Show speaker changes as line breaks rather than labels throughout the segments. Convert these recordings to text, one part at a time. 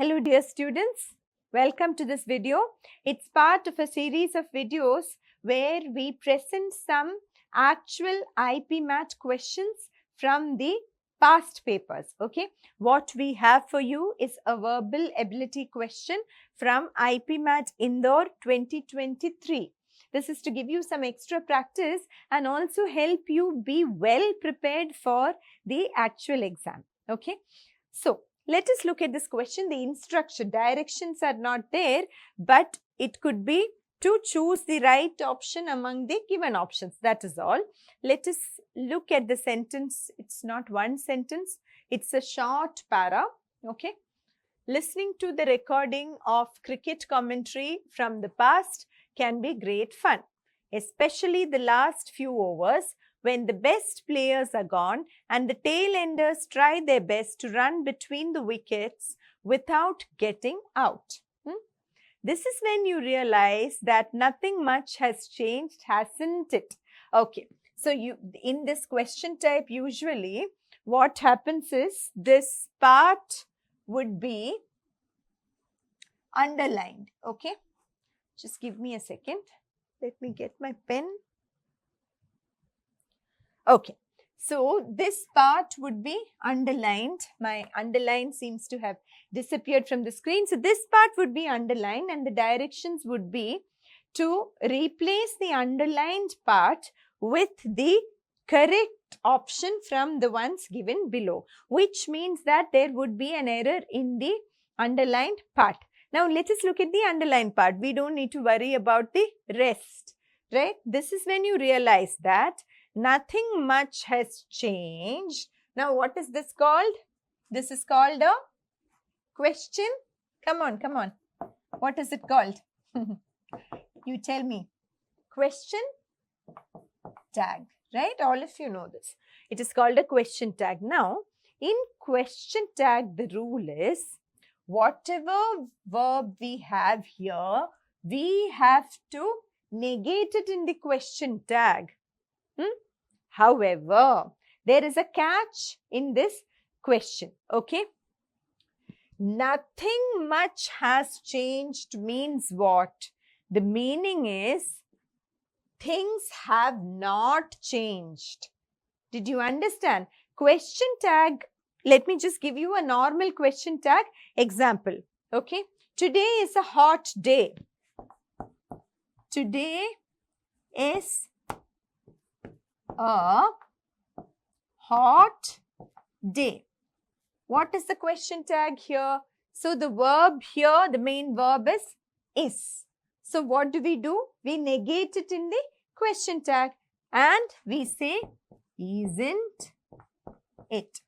Hello dear students, welcome to this video. It's part of a series of videos where we present some actual IP Math questions from the past papers. Okay, what we have for you is a verbal ability question from IP Math Indore 2023. This is to give you some extra practice and also help you be well prepared for the actual exam. Okay, so let us look at this question. The instruction directions are not there, but it could be to choose the right option among the given options. That is all. Let us look at the sentence. It's not one sentence. It's a short para. Okay. Listening to the recording of cricket commentary from the past can be great fun, especially the last few overs when the best players are gone and the tail enders try their best to run between the wickets without getting out. This is when you realize that nothing much has changed, hasn't it? Okay, so in this question type, usually what happens is this part would be underlined. Okay, just give me a second. Let me get my pen. Okay, so this part would be underlined. My underline seems to have disappeared from the screen. So this part would be underlined and the directions would be to replace the underlined part with the correct option from the ones given below, which means that there would be an error in the underlined part. Now let us look at the underlined part. We don't need to worry about the rest, right? This is when you realize that nothing much has changed. Now, what is this called? This is called a question. Come on, come on. What is it called? You tell me. Question tag, right? All of you know this. It is called a question tag. Now, in question tag, the rule is whatever verb we have here, we have to negate it in the question tag. However, there is a catch in this question, okay? Nothing much has changed means what? The meaning is things have not changed. Did you understand? Question tag, let me just give you a normal question tag example, okay? Today is a hot day. Today is a hot day. What is the question tag here? So the verb here, the main verb is. So what do? We negate it in the question tag and we say isn't it.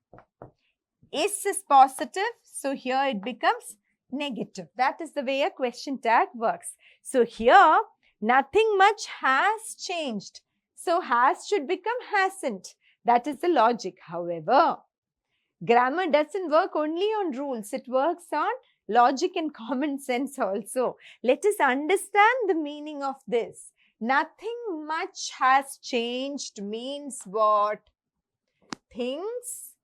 Is positive, so here it becomes negative. That is the way a question tag works. So here nothing much has changed. So has should become hasn't. That is the logic. However, grammar doesn't work only on rules. It works on logic and common sense also. Let us understand the meaning of this. Nothing much has changed means what? Things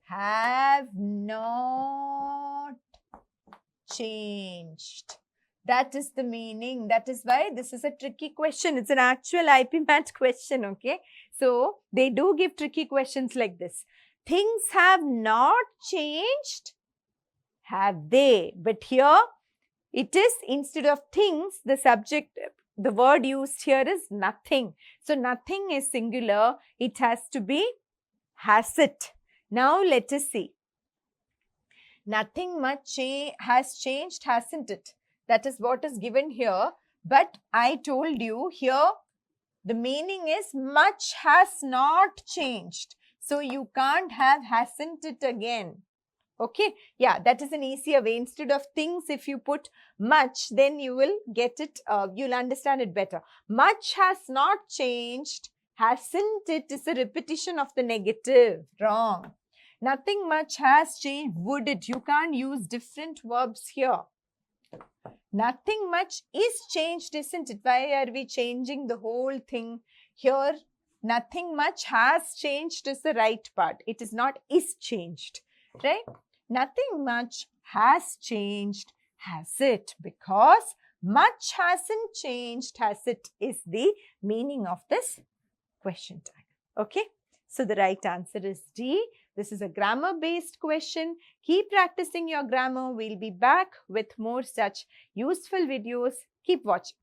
have not changed. That is the meaning. That is why this is a tricky question. It's an actual IP Math question, okay? So, they do give tricky questions like this. Things have not changed, have they? But here, it is instead of things, the subject, the word used here is nothing. So, nothing is singular. It has to be has it. Now, let us see. Nothing much has changed, hasn't it? That is what is given here. But I told you here, the meaning is much has not changed. So you can't have hasn't it again. Okay. Yeah, that is an easier way. Instead of things, if you put much, then you will get it, you'll understand it better. Much has not changed. Hasn't it is a repetition of the negative. Wrong. Nothing much has changed. Would it? You can't use different verbs here. Nothing much is changed, isn't it? Why are we changing the whole thing here? Nothing much has changed is the right part. It is not is changed, right? Nothing much has changed, has it? Because much hasn't changed, has it, is the meaning of this question tag. Okay, so the right answer is D. This is a grammar based question. Keep practicing your grammar. We'll be back with more such useful videos. Keep watching.